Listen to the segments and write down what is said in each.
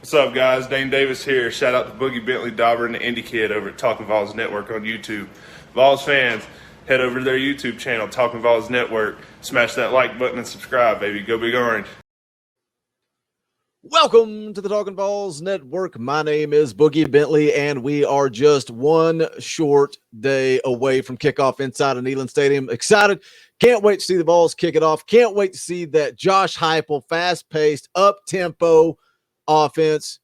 What's up, guys? Dane Davis here. Shout out to Boogie Bentley Dauber and the Indie Kid over at Talkin VAWLS Network on YouTube. VAWLS fans, head over to their YouTube channel, Talkin VAWLS Network. Smash that like button and subscribe, baby. Go Big Orange. Welcome to the Talkin VAWLS Network. My name is Boogie Bentley, and we are just one short day away from kickoff inside of Neyland Stadium. Excited. Can't wait to see the Vols kick it off. Can't wait to see that Josh Heupel, fast-paced, up-tempo offense.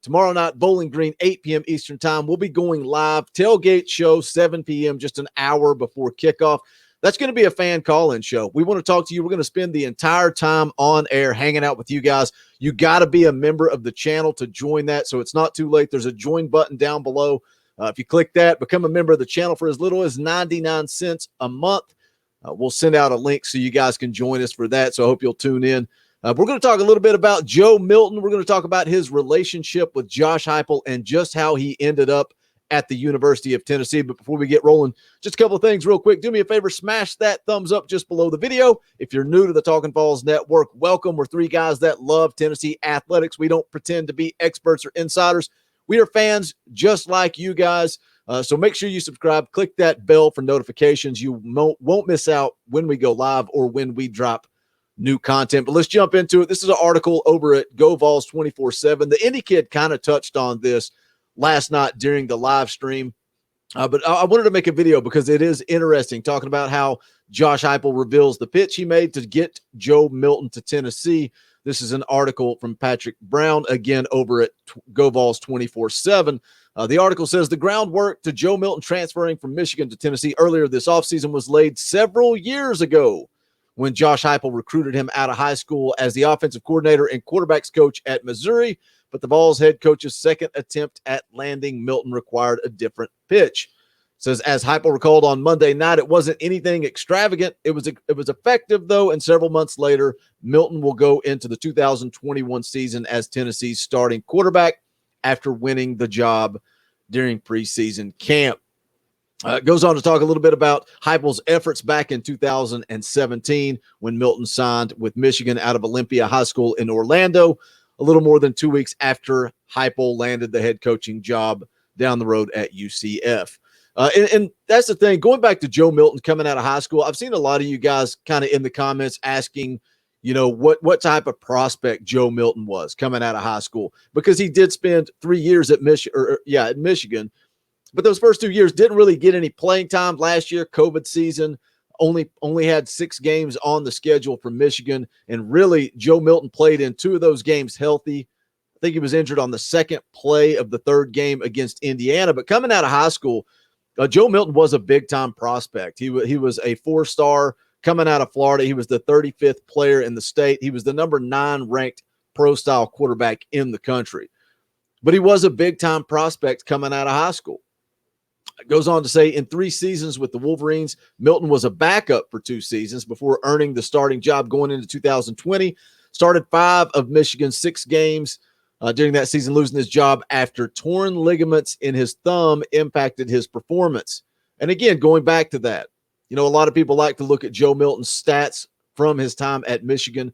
Tomorrow night, Bowling Green, 8 p.m. Eastern time. We'll be going live. Tailgate show, 7 p.m., just an hour before kickoff. That's going to be a fan call-in show. We want to talk to you. We're going to spend the entire time on air hanging out with you guys. You got to be a member of the channel to join that, so it's not too late. There's a join button down below. If you click that, become a member of the channel for as little as 99 cents a month. We'll send out a link so you guys can join us for that, so I hope you'll tune in. We're going to talk a little bit about Joe Milton. We're going to talk about his relationship with Josh Heupel and just how he ended up at the University of Tennessee. But before we get rolling, just a couple of things real quick. Do me a favor, smash that thumbs up just below the video. If you're new to the Talkin VAWLS Network, welcome. We're three guys that love Tennessee athletics. We don't pretend to be experts or insiders. We are fans just like you guys. So make sure you subscribe. Click that bell for notifications. You won't miss out when we go live or when we drop new content. But let's jump into it. This is an article over at VAWLS 24/7. The Indie Kid kind of touched on this last night during the live stream. But I wanted to make a video because it is interesting, talking about how Josh Heupel reveals the pitch he made to get Joe Milton to Tennessee. This is an article from Patrick Brown, again, over at VAWLS 24/7. The article says the groundwork to Joe Milton transferring from Michigan to Tennessee earlier this offseason was laid several years ago when Josh Heupel recruited him out of high school as the offensive coordinator and quarterbacks coach at Missouri. But the Vols head coach's second attempt at landing Milton required a different pitch. It says, as Heupel recalled on Monday night, it wasn't anything extravagant. It was effective, though, and several months later, Milton will go into the 2021 season as Tennessee's starting quarterback after winning the job during preseason camp. It goes on to talk a little bit about Heupel's efforts back in 2017 when Milton signed with Michigan out of Olympia High School in Orlando, a little more than 2 weeks after Heupel landed the head coaching job down the road at UCF. And that's the thing. Going back to Joe Milton coming out of high school, I've seen a lot of you guys kind of in the comments asking, you know, what type of prospect Joe Milton was coming out of high school, because he did spend 3 years at Michigan. But those first 2 years didn't really get any playing time. Last year, COVID season, only had 6 games on the schedule for Michigan. And really, Joe Milton played in 2 of those games healthy. I think he was injured on the second play of the third game against Indiana. But coming out of high school, Joe Milton was a big-time prospect. He was a 4-star coming out of Florida. He was the 35th player in the state. He was the number 9 ranked pro-style quarterback in the country. But he was a big-time prospect coming out of high school. It goes on to say, in 3 seasons with the Wolverines, Milton was a backup for 2 seasons before earning the starting job going into 2020. Started 5 of Michigan's 6 games during that season, losing his job after torn ligaments in his thumb impacted his performance. And again, going back to that, you know, a lot of people like to look at Joe Milton's stats from his time at Michigan.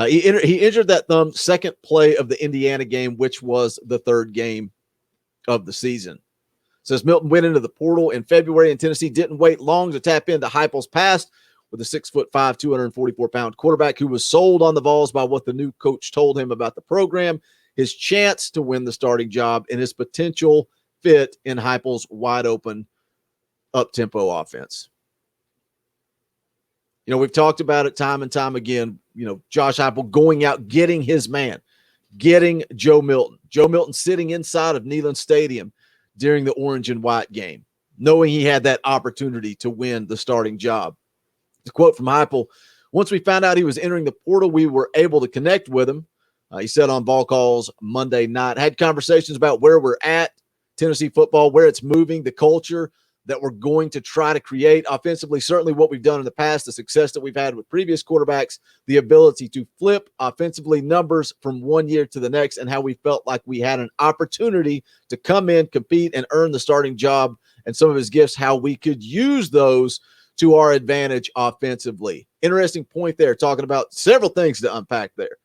He injured that thumb second play of the Indiana game, which was the 3rd game of the season. Says Milton went into the portal in February, and Tennessee didn't wait long to tap into Heupel's past with a 6'5", 244-pound quarterback who was sold on the Vols by what the new coach told him about the program, his chance to win the starting job, and his potential fit in Heupel's wide-open up-tempo offense. You know, we've talked about it time and time again, you know, Josh Heupel going out, getting his man, getting Joe Milton. Joe Milton sitting inside of Neyland Stadium during the orange and white game, knowing he had that opportunity to win the starting job. The quote from Heupel, once we found out he was entering the portal, we were able to connect with him. He said on Ball Calls Monday night, had conversations about where we're at, Tennessee football, where it's moving, the culture that we're going to try to create offensively. Certainly what we've done in the past, the success that we've had with previous quarterbacks, the ability to flip offensively numbers from one year to the next, and how we felt like we had an opportunity to come in, compete, and earn the starting job, and some of his gifts, how we could use those to our advantage offensively. Interesting point there, talking about several things to unpack there.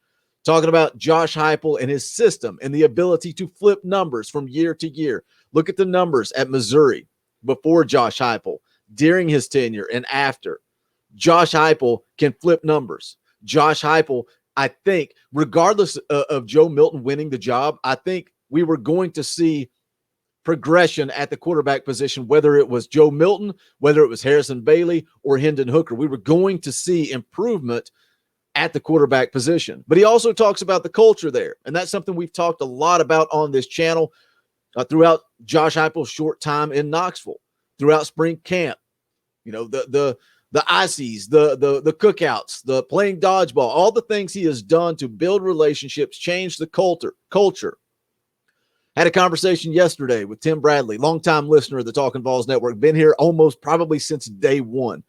talking about Josh Heupel and his system and the ability to flip numbers from year to year. Look at the numbers at Missouri before Josh Heupel, during his tenure, and after. Josh Heupel can flip numbers. Josh Heupel, I think, regardless of Joe Milton winning the job, I think we were going to see progression at the quarterback position, whether it was Joe Milton, whether it was Harrison Bailey, or Hendon Hooker. We were going to see improvement at the quarterback position. But he also talks about the culture there, and that's something we've talked a lot about on this channel throughout Josh Heupel's short time in Knoxville, throughout spring camp. You know, the ices, the cookouts, the playing dodgeball, all the things he has done to build relationships, change the culture. Had a conversation yesterday with Tim Bradley, longtime listener of the Talkin' VAWLS Network, been here almost probably since day one.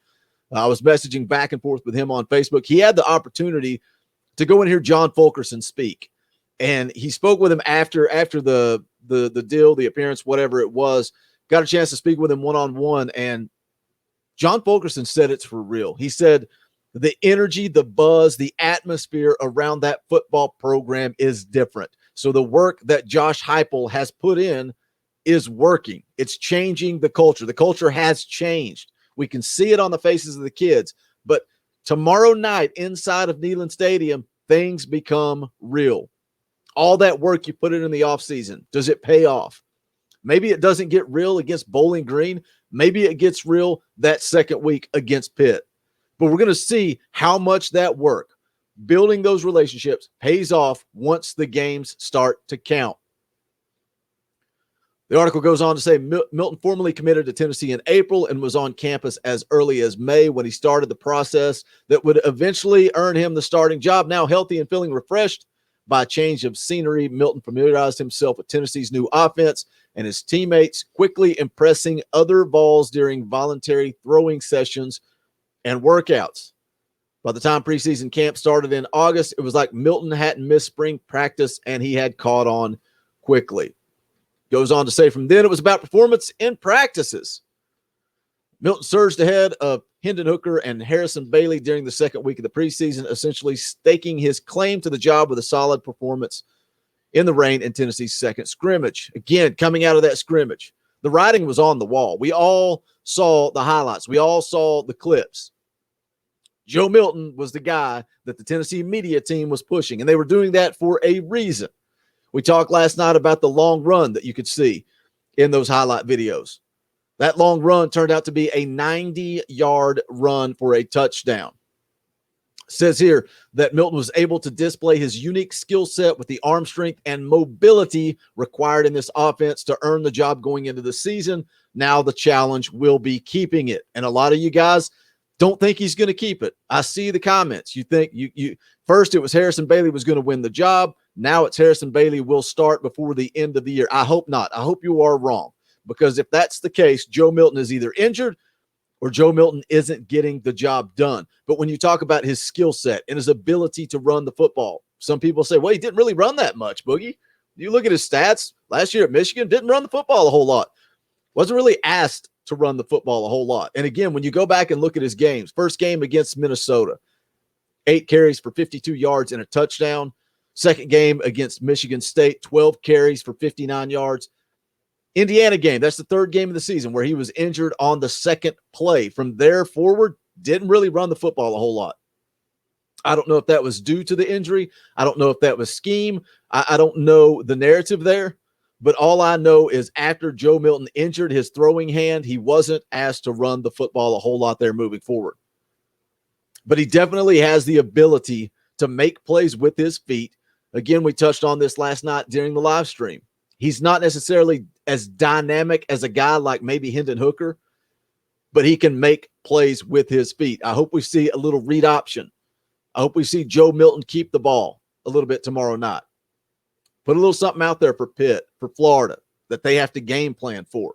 I was messaging back and forth with him on Facebook. He had the opportunity to go and hear John Fulkerson speak, and he spoke with him after the deal, the appearance, whatever it was. Got a chance to speak with him one-on-one, and John Fulkerson said it's for real. He said the energy, the buzz, the atmosphere around that football program is different. So the work that Josh Heupel has put in is working. It's changing the culture. The culture has changed. We can see it on the faces of the kids. But tomorrow night inside of Neyland Stadium, things become real. All that work you put in the offseason, does it pay off? Maybe it doesn't get real against Bowling Green. Maybe it gets real that second week against Pitt. But we're going to see how much that work, building those relationships, pays off once the games start to count. The article goes on to say Milton formally committed to Tennessee in April and was on campus as early as May when he started the process that would eventually earn him the starting job. Now healthy and feeling refreshed by a change of scenery, Milton familiarized himself with Tennessee's new offense and his teammates, quickly impressing other VAWLS during voluntary throwing sessions and workouts. By the time preseason camp started in August, it was like Milton hadn't missed spring practice and he had caught on quickly. Goes on to say from then it was about performance in practices. Milton surged ahead of Hendon Hooker and Harrison Bailey during the second week of the preseason, essentially staking his claim to the job with a solid performance in the rain in Tennessee's second scrimmage. Again, coming out of that scrimmage, the writing was on the wall. We all saw the highlights. We all saw the clips. Joe Milton was the guy that the Tennessee media team was pushing, and they were doing that for a reason. We talked last night about the long run that you could see in those highlight videos. That long run turned out to be a 90-yard run for a touchdown. It says here that Milton was able to display his unique skill set with the arm strength and mobility required in this offense to earn the job going into the season. Now the challenge will be keeping it. And a lot of you guys don't think he's going to keep it. I see the comments. You think you first it was Harrison Bailey was going to win the job. Now it's Harrison Bailey will start before the end of the year. I hope not. I hope you are wrong, because if that's the case, Joe Milton is either injured or Joe Milton isn't getting the job done. But when you talk about his skill set and his ability to run the football, some people say, well, he didn't really run that much, Boogie. You look at his stats last year at Michigan, didn't run the football a whole lot. Wasn't really asked to run the football a whole lot. And again, when you go back and look at his games, first game against Minnesota, 8 carries for 52 yards and a touchdown. Second game against Michigan State, 12 carries for 59 yards. Indiana game, that's the third game of the season where he was injured on the second play. From there forward, didn't really run the football a whole lot. I don't know if that was due to the injury. I don't know if that was scheme. I don't know the narrative there. But all I know is after Joe Milton injured his throwing hand, he wasn't asked to run the football a whole lot there moving forward. But he definitely has the ability to make plays with his feet. Again, we touched on this last night during the live stream. He's not necessarily as dynamic as a guy like maybe Hendon Hooker, but he can make plays with his feet. I hope we see a little read option. I hope we see Joe Milton keep the ball a little bit tomorrow night. Put a little something out there for Pitt, for Florida, that they have to game plan for.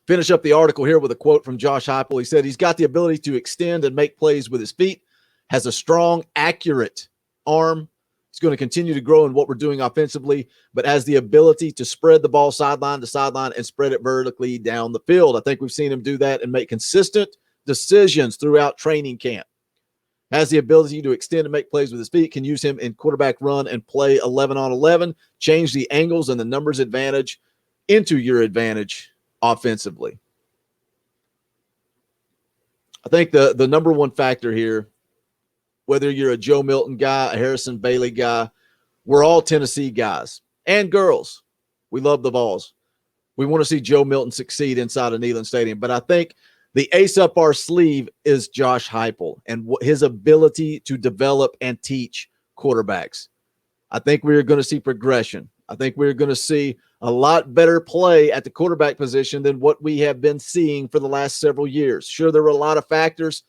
Finish up the article here with a quote from Josh Heupel. He said he's got the ability to extend and make plays with his feet, has a strong, accurate arm. He's going to continue to grow in what we're doing offensively, but has the ability to spread the ball sideline to sideline and spread it vertically down the field. I think we've seen him do that and make consistent decisions throughout training camp. has the ability to extend and make plays with his feet, can use him in quarterback run and play 11 on 11, change the angles and the numbers advantage into your advantage offensively. I think the number one factor here, whether you're a Joe Milton guy, a Harrison Bailey guy, we're all Tennessee guys and girls. We love the Vols. We want to see Joe Milton succeed inside of Neyland Stadium. But I think the ace up our sleeve is Josh Heupel and his ability to develop and teach quarterbacks. I think we're going to see progression. I think we're going to see a lot better play at the quarterback position than what we have been seeing for the last several years. Sure, there were a lot of factors.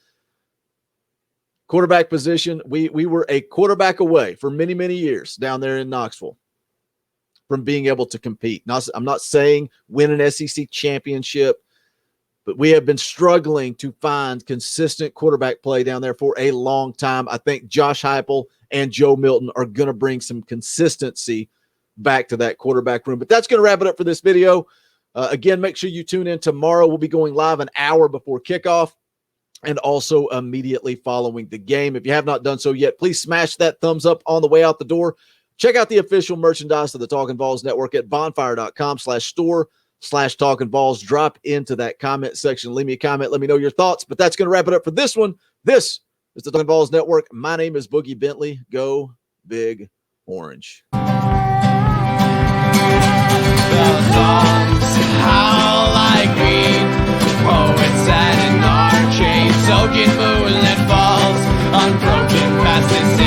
Quarterback position, we were a quarterback away for many, many years down there in Knoxville from being able to compete. I'm not saying win an SEC championship, but we have been struggling to find consistent quarterback play down there for a long time. I think Josh Heupel and Joe Milton are going to bring some consistency back to that quarterback room. But that's going to wrap it up for this video. Again, make sure you tune in tomorrow. We'll be going live an hour before kickoff and also immediately following the game. If you have not done so yet, please smash that thumbs up on the way out the door. Check out the official merchandise of the Talkin VAWLS Network at bonfire.com/store/Talkin VAWLS. Drop into that comment section. Leave me a comment. Let me know your thoughts. But that's going to wrap it up for this one. This is the Talkin VAWLS Network. My name is Boogie Bentley. Go Big Orange. The songs howl like me, poets sat in our chains, soaking moonlit falls, unbroken past this